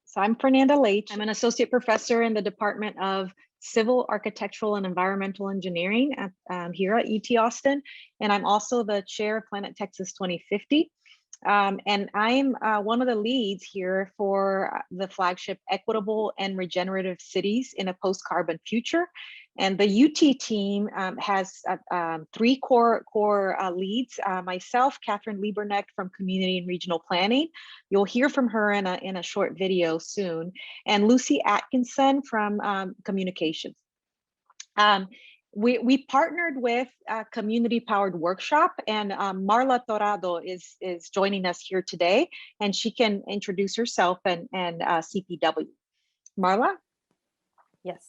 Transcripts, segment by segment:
So I'm Fernanda Leite. I'm an associate professor in the Department of Civil, Architectural, and Environmental Engineering here at UT Austin. And I'm also the chair of Planet Texas 2050. And I'm one of the leads here for the flagship Equitable and Regenerative Cities in a Post-Carbon Future. And the UT team has three core leads. Myself, Catherine Liebernecht from Community and Regional Planning. You'll hear from her in a short video soon. And Lucy Atkinson from Communications. We partnered with a community powered workshop, and Marla Torrado is joining us here today, and she can introduce herself and CPW. Marla? Yes.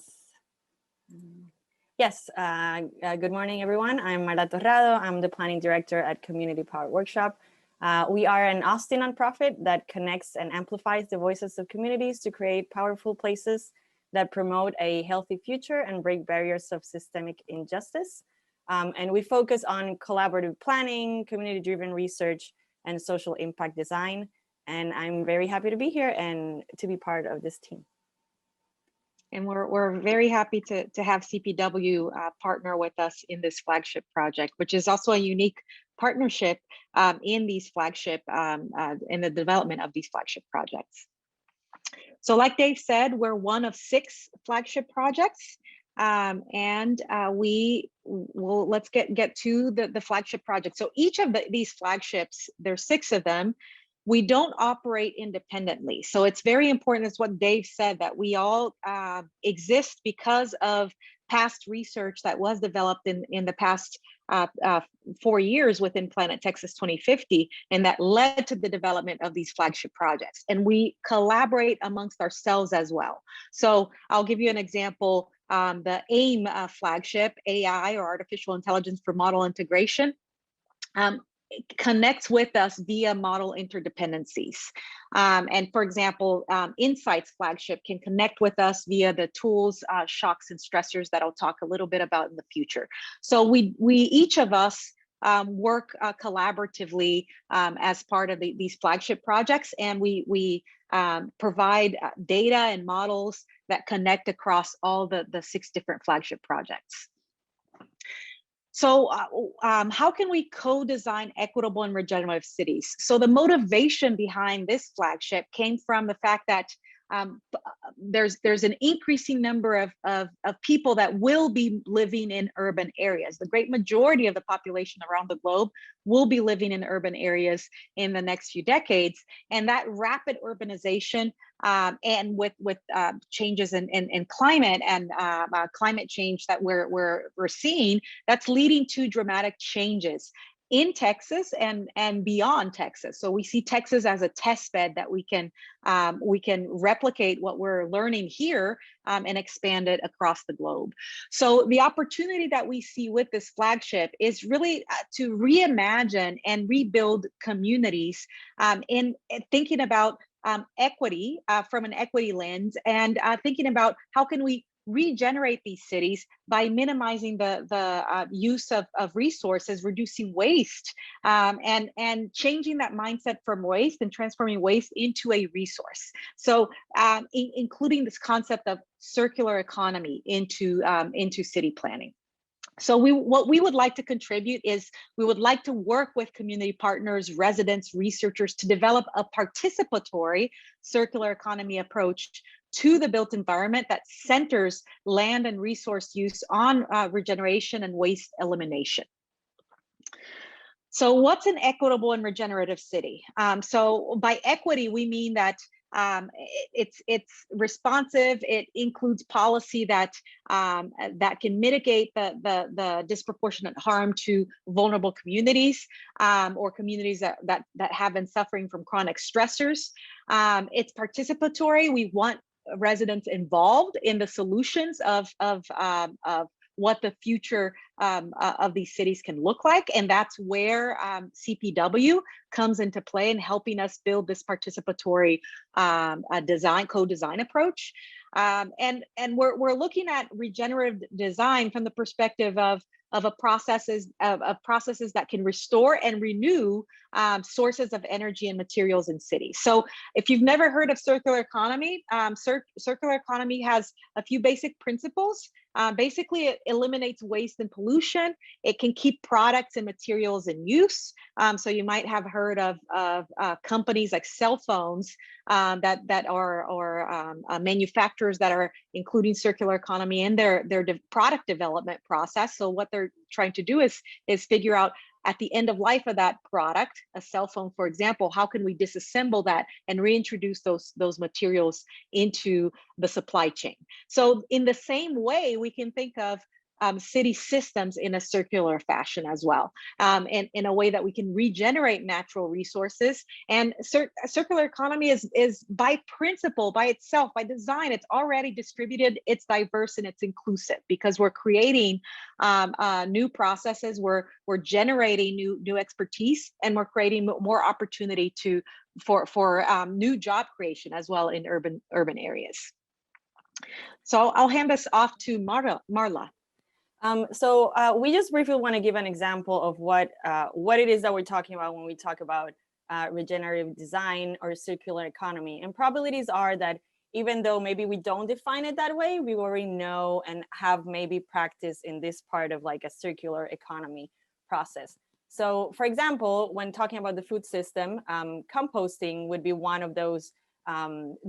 Yes, good morning, everyone. I'm Marla Torrado. I'm the planning director at Community Powered Workshop. We are an Austin nonprofit that connects and amplifies the voices of communities to create powerful places that promote a healthy future and break barriers of systemic injustice. And we focus on collaborative planning, community-driven research, and social impact design. And I'm very happy to be here and to be part of this team. And we're very happy to have CPW partner with us in this flagship project, which is also a unique partnership in these flagship, in the development of these flagship projects. So like Dave said, we're one of 6 flagship projects, and let's get to the flagship project. So each of these flagships, there's 6 of them. We don't operate independently. So it's very important, as what Dave said, that we all exist because of past research that was developed in the past 4 years within Planet Texas 2050, and that led to the development of these flagship projects. And we collaborate amongst ourselves as well. So I'll give you an example. The AIM flagship, AI, or Artificial Intelligence for Model Integration, connects with us via model interdependencies. And for example, Insights flagship can connect with us via the tools, shocks, and stressors that I'll talk a little bit about in the future. So we each of us work collaboratively as part of these flagship projects, and we provide data and models that connect across all the 6 different flagship projects. So how can we co-design equitable and regenerative cities? So the motivation behind this flagship came from the fact that there's an increasing number of people that will be living in urban areas. The great majority of the population around the globe will be living in urban areas in the next few decades. And that rapid urbanization and with changes in climate and climate change that we're seeing, that's leading to dramatic changes in Texas and beyond Texas. So we see Texas as a test bed that we can replicate what we're learning here and expand it across the globe. So the opportunity that we see with this flagship is really to reimagine and rebuild communities in thinking about equity from an equity lens, and thinking about how can we regenerate these cities by minimizing the use of resources, reducing waste, and changing that mindset from waste and transforming waste into a resource. So including this concept of circular economy into city planning. So what we would like to contribute is we would like to work with community partners, residents, researchers to develop a participatory circular economy approach to the built environment that centers land and resource use on regeneration and waste elimination. So what's an equitable and regenerative city? So by equity, we mean that it's responsive. It includes policy that can mitigate the disproportionate harm to vulnerable communities or communities that have been suffering from chronic stressors. It's participatory. We want residents involved in the solutions of what the future of these cities can look like. And that's where CPW comes into play in helping us build this participatory co-design approach. And we're looking at regenerative design from the perspective of of processes that can restore and renew sources of energy and materials in cities. So if you've never heard of circular economy, circular economy has a few basic principles. Basically, it eliminates waste and pollution. It can keep products and materials in use. So you might have heard of companies like cell phones that are manufacturers that are including circular economy in their product development process. So what they're trying to do is figure out, at the end of life of that product, a cell phone, for example, how can we disassemble that and reintroduce those materials into the supply chain? So in the same way, we can think of city systems in a circular fashion as well, and in a way that we can regenerate natural resources. And circular economy is by principle, by itself, by design, it's already distributed, it's diverse, and it's inclusive, because we're creating new processes, we're generating new expertise, and we're creating more opportunity for new job creation as well in urban areas. So I'll hand this off to Marla. We just briefly want to give an example of what it is that we're talking about when we talk about regenerative design or circular economy. And probabilities are that even though maybe we don't define it that way, we already know and have maybe practice in this part of like a circular economy process. So for example, when talking about the food system, composting would be one of those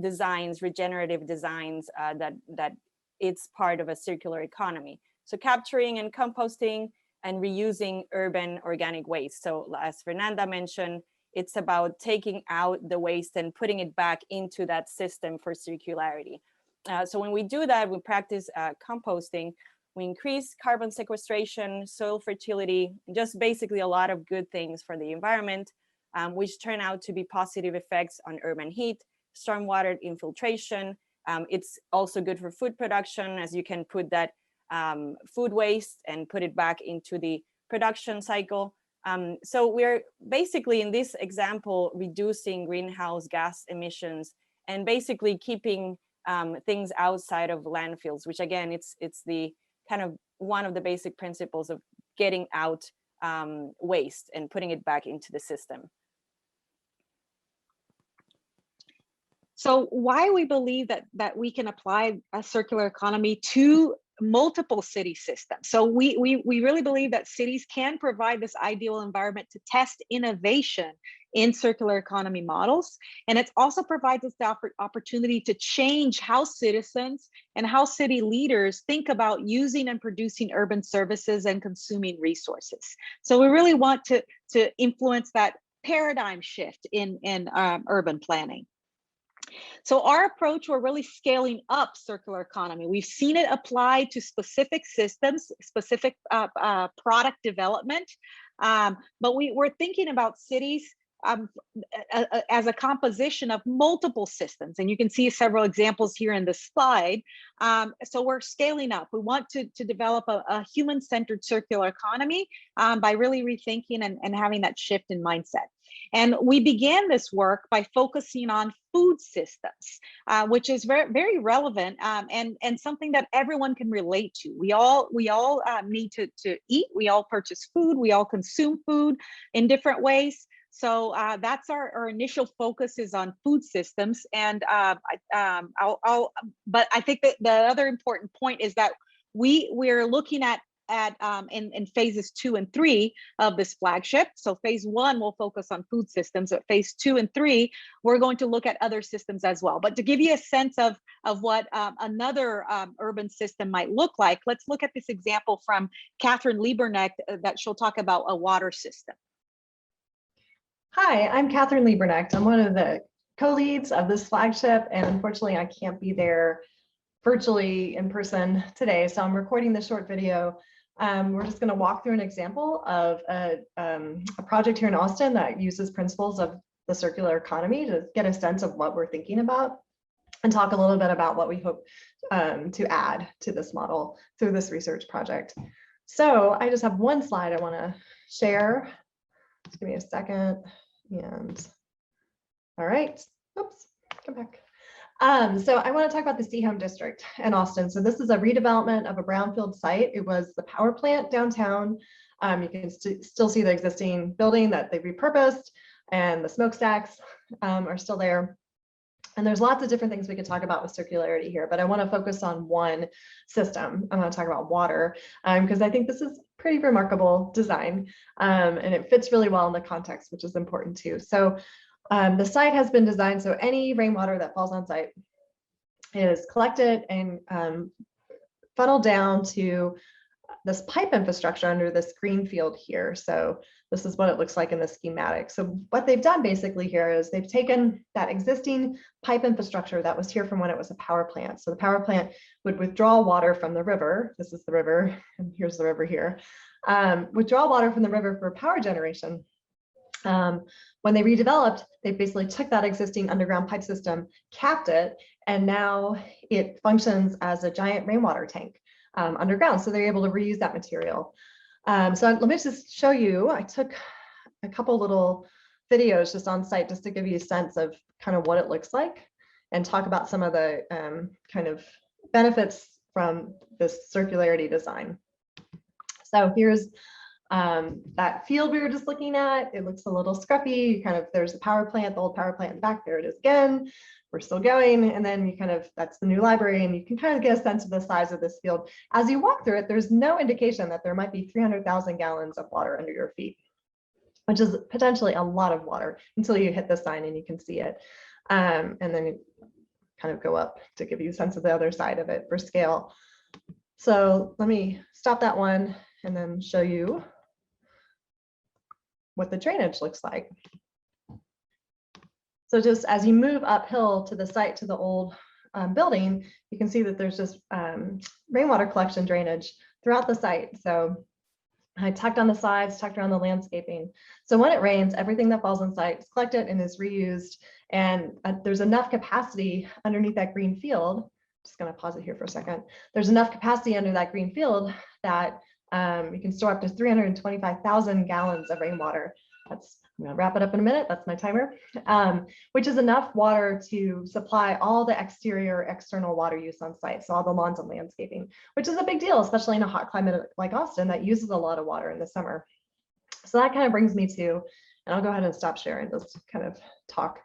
designs, regenerative designs, that it's part of a circular economy. So capturing and composting and reusing urban organic waste. So as Fernanda mentioned, it's about taking out the waste and putting it back into that system for circularity. So when we do that, we practice composting, we increase carbon sequestration, soil fertility, just basically a lot of good things for the environment, which turn out to be positive effects on urban heat, stormwater infiltration. It's also good for food production, as you can put that food waste and put it back into the production cycle. So we're basically in this example reducing greenhouse gas emissions and basically keeping things outside of landfills, which again, it's the kind of one of the basic principles of getting out waste and putting it back into the system. So why we believe that we can apply a circular economy to multiple city systems. So we really believe that cities can provide this ideal environment to test innovation in circular economy models. And it also provides us the opportunity to change how citizens and how city leaders think about using and producing urban services and consuming resources. So we really want to influence that paradigm shift in urban planning. So our approach, we're really scaling up circular economy. We've seen it apply to specific systems, specific product development, but we're thinking about cities as a composition of multiple systems. And you can see several examples here in this slide. So we're scaling up. We want to develop a human-centered circular economy by really rethinking and having that shift in mindset. And we began this work by focusing on food systems, which is very, very relevant and something that everyone can relate to. We all need to eat. We all purchase food. We all consume food in different ways. So that's our initial focus is on food systems. And but I think that the other important point is that we're looking at in phases 2 and 3 of this flagship. So phase 1 will focus on food systems, but phase 2 and 3, we're going to look at other systems as well. But to give you a sense of what another urban system might look like, let's look at this example from Catherine Lieberknecht that she'll talk about a water system. Hi, I'm Catherine Lieberknecht. I'm one of the co-leads of this flagship, and unfortunately I can't be there virtually in person today, so I'm recording this short video. We're just going to walk through an example of a project here in Austin that uses principles of the circular economy to get a sense of what we're thinking about and talk a little bit about what we hope to add to this model through this research project. So I just have one slide I want to share. Just give me a second. And all right, oops, come back. So I want to talk about the Seahome District in Austin. So this is a redevelopment of a brownfield site. It was the power plant downtown. You can still see the existing building that they repurposed, and the smokestacks are still there. And there's lots of different things we could talk about with circularity here, but I want to focus on one system. I want to talk about water, because I think this is pretty remarkable design, and it fits really well in the context, which is important too. So the site has been designed so any rainwater that falls on site is collected and funneled down to this pipe infrastructure under this green field here. So this is what it looks like in the schematic. So what they've done basically here is they've taken that existing pipe infrastructure that was here from when it was a power plant. So the power plant would withdraw water from the river. This is the river, and here's the river here. Withdraw water from the river for power generation. When they redeveloped, they basically took that existing underground pipe system, capped it, and now it functions as a giant rainwater tank underground. So they're able to reuse that material. So let me just show you, I took a couple little videos just on site just to give you a sense of kind of what it looks like and talk about some of the kind of benefits from this circularity design. So here's that field we were just looking at. It looks a little scruffy. Kind of, there's the power plant, the old power plant in the back. There it is again. We're still going. And then you kind of, that's the new library. And you can kind of get a sense of the size of this field. As you walk through it, there's no indication that there might be 300,000 gallons of water under your feet, which is potentially a lot of water until you hit the sign and you can see it. And then you kind of go up to give you a sense of the other side of it for scale. So let me stop that one and then show you what the drainage looks like. So just as you move uphill to the site, to the old building, you can see that there's just rainwater collection drainage throughout the site. So I tucked on the sides, tucked around the landscaping. So when it rains, everything that falls on site is collected and is reused. And there's enough capacity underneath that green field. Just going to pause it here for a second. There's enough capacity under that green field that you can store up to 325,000 gallons of rainwater. I'm going to wrap it up in a minute. That's my timer, which is enough water to supply all the exterior, external water use on site. So all the lawns and landscaping, which is a big deal, especially in a hot climate like Austin that uses a lot of water in the summer. So that kind of brings me to, and I'll go ahead and stop sharing, just kind of talk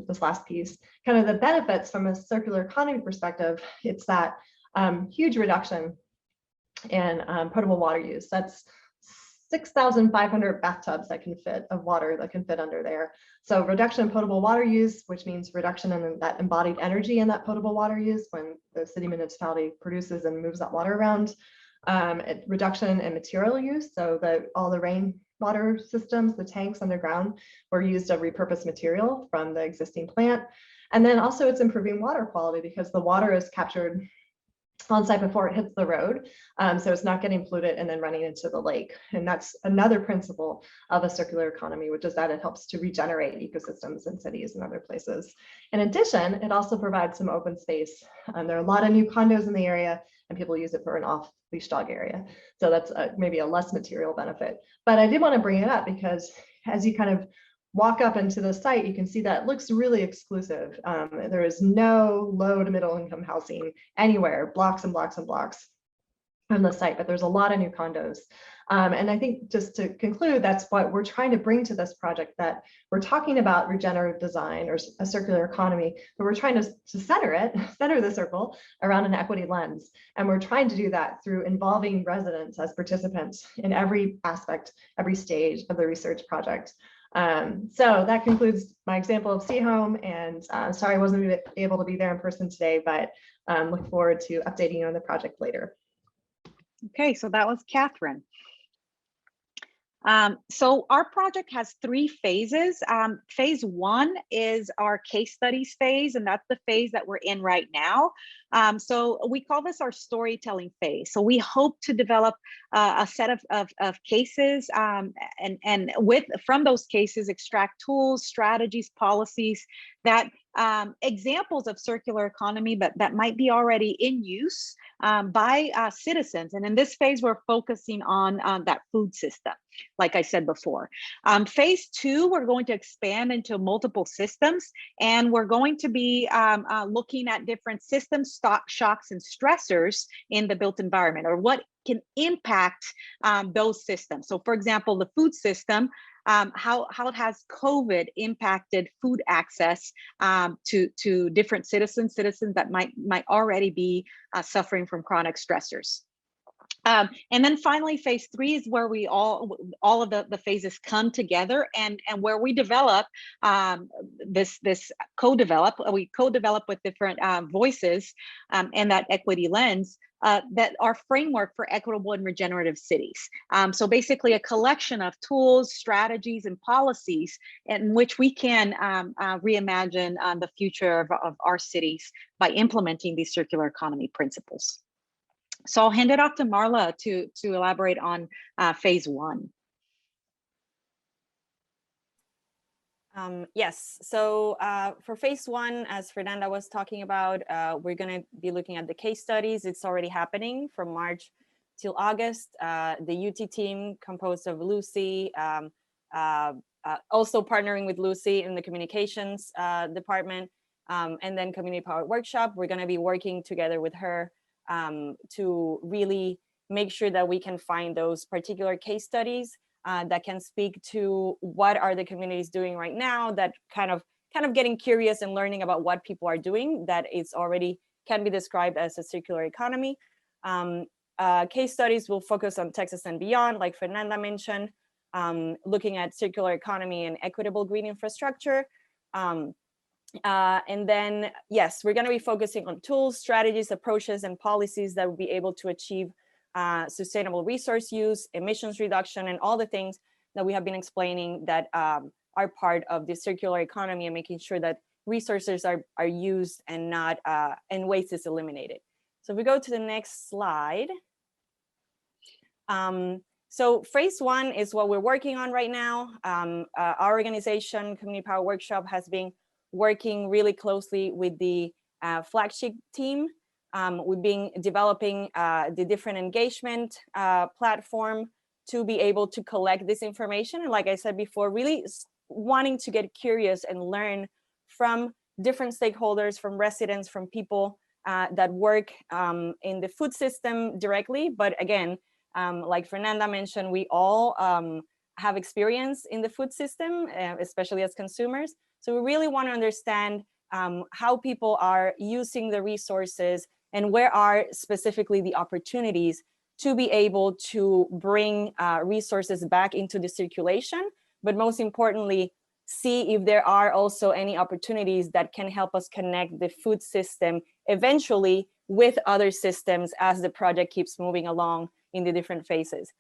this last piece, kind of the benefits from a circular economy perspective. It's that huge reduction in potable water use. That's 6,500 bathtubs that can fit of water that can fit under there. So reduction in potable water use, which means reduction in that embodied energy in that potable water use when the city municipality produces and moves that water around. Reduction in material use, so that all the rainwater systems, the tanks underground, were used of repurposed material from the existing plant. And then also it's improving water quality because the water is captured on site before it hits the road. So it's not getting polluted and then running into the lake. And that's another principle of a circular economy, which is that it helps to regenerate ecosystems in cities and other places. In addition, it also provides some open space. There are a lot of new condos in the area and people use it for an off-leash dog area. So that's maybe a less material benefit. But I did want to bring it up because as you kind of walk up into the site, you can see that it looks really exclusive. There is no low to middle income housing anywhere, blocks and blocks and blocks on the site, but there's a lot of new condos. And I think just to conclude, that's what we're trying to bring to this project, that we're talking about regenerative design or a circular economy, but we're trying to center the circle around an equity lens. And we're trying to do that through involving residents as participants in every aspect, every stage of the research project. So that concludes my example of Seahome, and sorry I wasn't able to be there in person today, but look forward to updating you on the project later. Okay, so that was Catherine. So our project has 3 phases. Phase 1 is our case studies phase, and that's the phase that we're in right now. So we call this our storytelling phase. So we hope to develop a set of cases and from those cases extract tools, strategies, policies that examples of circular economy that might be already in use by citizens. And in this phase, we're focusing on that food system, like I said before. Phase 2, we're going to expand into multiple systems, and we're going to be looking at different systems, shocks, and stressors in the built environment, or what can impact those systems. So for example, the food system, how has COVID impacted food access to different citizens that might already be suffering from chronic stressors. And then finally, phase 3 is where we all of the phases come together, and where we develop we co-develop with different voices and that equity lens that are framework for equitable and regenerative cities. So basically a collection of tools, strategies, and policies in which we can reimagine the future of our cities by implementing these circular economy principles. So I'll hand it off to Marla to elaborate on phase 1. Yes, so for phase 1, as Fernanda was talking about, we're going to be looking at the case studies. It's already happening from March till August. The UT team composed of Lucy, also partnering with Lucy in the communications department, and then Community Power Workshop. We're going to be working together with her to really make sure that we can find those particular case studies that can speak to what are the communities doing right now, that kind of getting curious and learning about what people are doing that is already can be described as a circular economy. Case studies will focus on Texas and beyond, like Fernanda mentioned, looking at circular economy and equitable green infrastructure. And then, yes, we're going to be focusing on tools, strategies, approaches, and policies that will be able to achieve sustainable resource use, emissions reduction, and all the things that we have been explaining that are part of the circular economy, and making sure that resources are used and not and waste is eliminated. So if we go to the next slide. So phase 1 is what we're working on right now. Our organization, Community Power Workshop, has been working really closely with the flagship team. We've been developing the different engagement platform to be able to collect this information. And like I said before, really wanting to get curious and learn from different stakeholders, from residents, from people that work in the food system directly. But again, like Fernanda mentioned, we all have experience in the food system, especially as consumers. So we really want to understand how people are using the resources and where are specifically the opportunities to be able to bring resources back into the circulation, but most importantly, see if there are also any opportunities that can help us connect the food system eventually with other systems as the project keeps moving along in the different phases.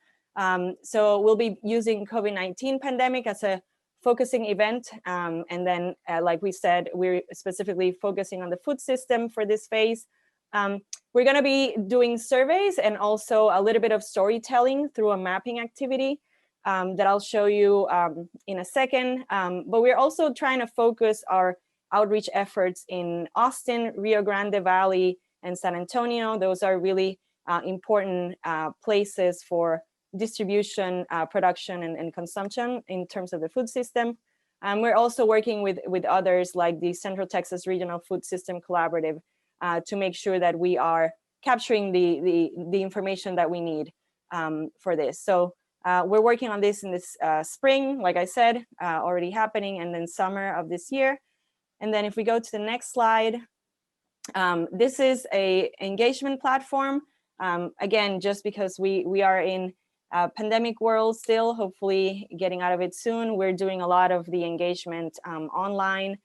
So we'll be using COVID-19 pandemic as a focusing event. And then, like we said, we're specifically focusing on the food system for this phase. We're going to be doing surveys and also a little bit of storytelling through a mapping activity that I'll show you in a second. But we're also trying to focus our outreach efforts in Austin, Rio Grande Valley, and San Antonio. Those are really important places for distribution, production, and consumption in terms of the food system. We're also working with others like the Central Texas Regional Food System Collaborative to make sure that we are capturing the information that we need for this. So we're working on this in this spring, like I said, already happening, and then summer of this year. And then if we go to the next slide, this is a engagement platform. Again, just because we are in a pandemic world still, hopefully getting out of it soon, we're doing a lot of the engagement online.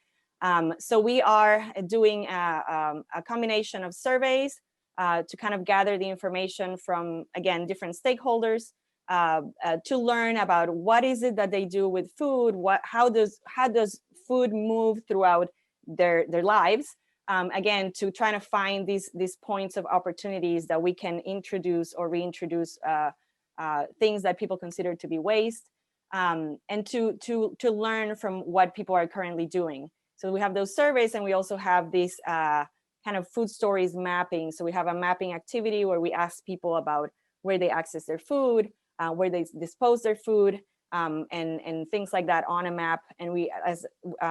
So we are doing a combination of surveys to kind of gather the information from, again, different stakeholders to learn about what is it that they do with food, how does food move throughout their lives. Again, to try to find these points of opportunities that we can introduce or reintroduce things that people consider to be waste, and to learn from what people are currently doing. So we have those surveys, and we also have this kind of food stories mapping. So we have a mapping activity where we ask people about where they access their food, where they dispose their food, and things like that on a map. And we, as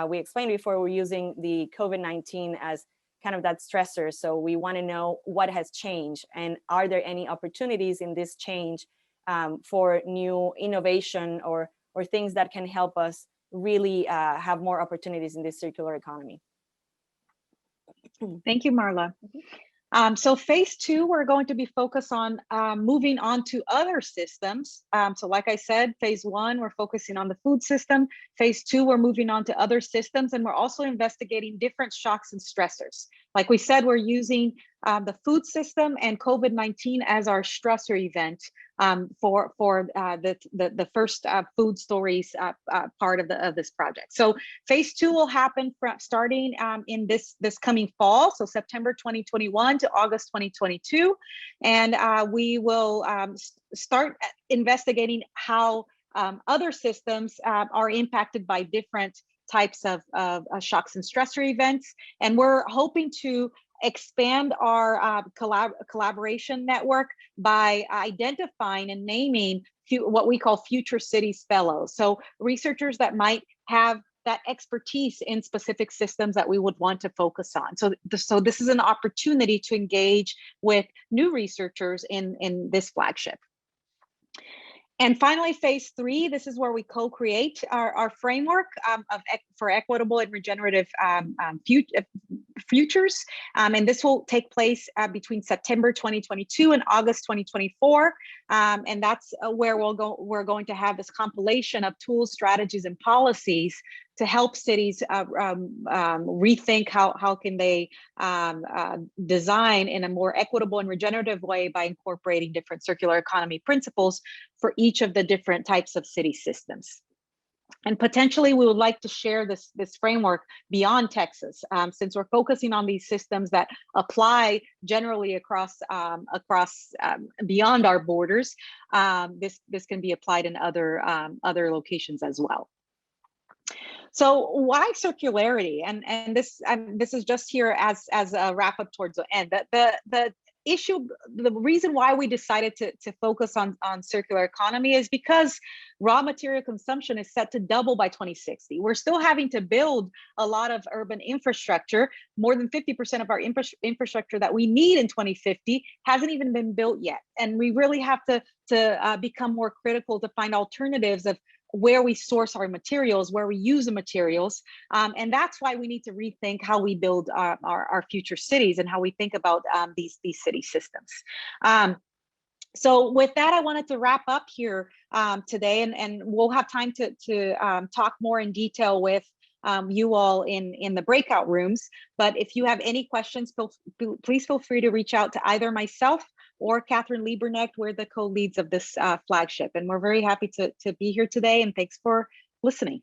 we explained before, we're using the COVID-19 as kind of that stressor. So we want to know what has changed, and are there any opportunities in this change for new innovation or things that can help us really have more opportunities in this circular economy. Thank you, Marla. So phase 2, we're going to be focused on moving on to other systems. So like I said, phase 1, we're focusing on the food system. Phase 2, we're moving on to other systems, and we're also investigating different shocks and stressors. Like we said, we're using the food system and COVID-19 as our stressor event for the first food stories part of this project. So phase 2 will happen starting in this coming fall, so September 2021 to August 2022, and we will start investigating how other systems are impacted by different types of shocks and stressor events, and we're hoping to expand our collaboration network by identifying and naming what we call future cities fellows. So researchers that might have that expertise in specific systems that we would want to focus on. So this is an opportunity to engage with new researchers in this flagship. And finally, phase 3, this is where we co-create our framework for equitable and regenerative futures. And this will take place between September 2022 and August 2024. And that's where we're going to have this compilation of tools, strategies, and policies to help cities rethink how can they design in a more equitable and regenerative way by incorporating different circular economy principles for each of the different types of city systems. And potentially we would like to share this framework beyond Texas, since we're focusing on these systems that apply generally across beyond our borders. This can be applied in other locations as well. So why circularity? And this is just here as a wrap up towards the end. The issue, the reason why we decided to focus on circular economy is because raw material consumption is set to double by 2060. We're still having to build a lot of urban infrastructure. More than 50% of our infrastructure that we need in 2050 hasn't even been built yet. And we really have to become more critical to find alternatives of where we source our materials, where we use the materials. And that's why we need to rethink how we build our future cities and how we think about these city systems. So with that, I wanted to wrap up here today, and we'll have time to talk more in detail with you all in the breakout rooms. But if you have any questions, please feel free to reach out to either myself or Catherine Lieberknecht. We're the co-leads of this flagship, and we're very happy to be here today, and thanks for listening.